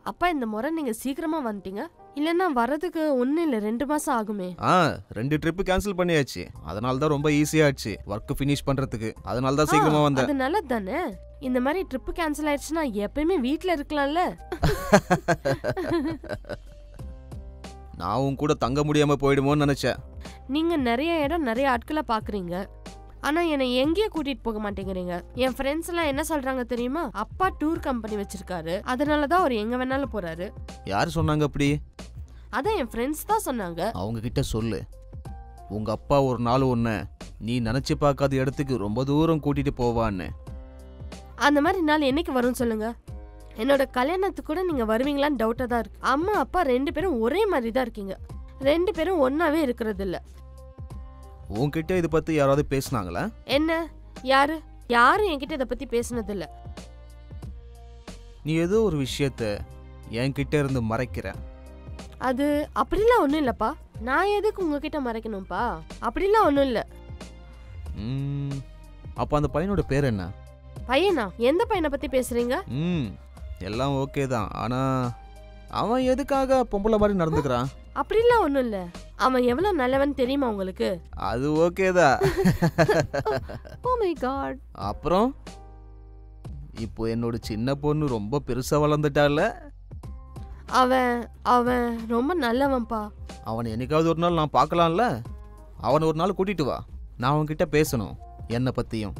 அப்பா இந்த முறை நீங்க சீக்கிரமா வந்துட்டீங்க. இல்லன்னா வரதுக்கு 1 இல்ல 2 மாசம் ஆகுமே. 2 ட்ரிப் கேன்சல் பண்ணியாச்சு. அதனால தான் ரொம்ப ஈஸியா ஆச்சு வர்க் ஃபினிஷ் பண்றதுக்கு. அதனால தான் சீக்கிரமா வந்தேன். அது நல்லது தானே. இந்த மாதிரி ட்ரிப் கேன்சல் ஆயிடுச்சுன்னா எப்பயுமே வீட்ல இருக்கலாம்ல. நான் உன் கூட தங்க முடியாம போயிடுமோன்னு நினைச்சேன். நீங்க நிறைய இடம் நிறைய ஆட்களை பாக்குறீங்க, ஆனா என்னை எங்கேயும் கூட்டிட்டு போக மாட்டேங்கிறீங்க. என் ஃப்ரெண்ட்ஸ் எல்லாம் என்ன சொல்றாங்க தெரியுமா? அப்பா டூர் கம்பெனி வச்சிருக்காரு, அதனாலதான் அவர் எங்க வேணாலும் போறாரு. யாரு சொன்னாங்க அப்படி? அதான் என் ஃப்ரெண்ட்ஸ் தான் சொன்னாங்க. அவங்க கிட்ட சொல்லு, உங்க அப்பா ஒரு நாள் ஒண்ணு நீ நினைச்சு பார்க்காத இடத்துக்கு ரொம்ப தூரம் கூட்டிட்டு போவான்னு. அந்த மாதிரி நாள் என்னைக்கு வரும் சொல்லுங்க? என்னோட கல்யாணத்துக்கு கூட நீங்க வருவீங்களான்னு டவுட்டா தான் இருக்கு. அம்மா அப்பா 2 பேரும் ஒரே மாதிரி தான் இருக்கீங்க. 2 பேரும் ஒன்னாவே இருக்கிறது இல்ல. உன்கிட்ட இதை பத்தி யாராவது பேசினாங்களா? என்ன? யாரும் என்கிட்ட இதை பத்தி பேசினது இல்ல. நீ ஏதோ ஒரு விஷயத்த என்கிட்ட இருந்து மறைக்கிற. அது அப்படிலாம் ஒண்ணும் இல்லப்பா. நான் எதுக்கு உங்ககிட்ட மறைக்கணும்ப்பா? அப்படிலாம் ஒண்ணும் இல்ல. அப்ப அந்த பையனோட பேர் என்ன? பையனா? எந்த பையனை பத்தி பேசுறீங்க? எல்லாம் ஓகே தான், ஆனா அவன் எதுக்காக பொம்பளை மாதிரி நடந்துக்கிறான்? அப்படிலாம் ஒண்ணும் இல்ல. அவன் எவ்வளவு நல்லவன் தெரியுமா உங்களுக்கு? அது ஓகேதான். Oh my God. அப்புறம் இப்போ என்னோட சின்ன பொண்ணு ரொம்ப பெருசா வளர்ந்துட்டால. அவன் ரொம்ப நல்லவன்பா. அவனை என்னைக்காவது ஒரு நாள் நான் பார்க்கலாம்ல. அவனை ஒரு நாள் கூட்டிட்டு வா, நான் அவன்கிட்ட பேசணும் என்ன பத்தியும்.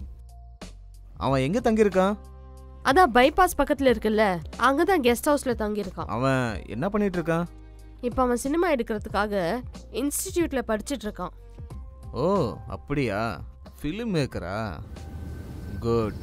அவன் எங்க தங்கியிருக்கான்? அதான் பைபாஸ் பக்கத்துல இருக்குல்ல, அங்கதான் கெஸ்ட் ஹவுஸ்ல தங்கி இருக்கான். அவன் என்ன பண்ணிட்டு இருக்கான்? இப்ப அவன் சினிமா எடுக்கிறதுக்காக இன்ஸ்டிடியூட்ல படிச்சிட்டு இருக்கான். ஓ அப்படியா? ஃபிலிம் மேக்கரா? குட்.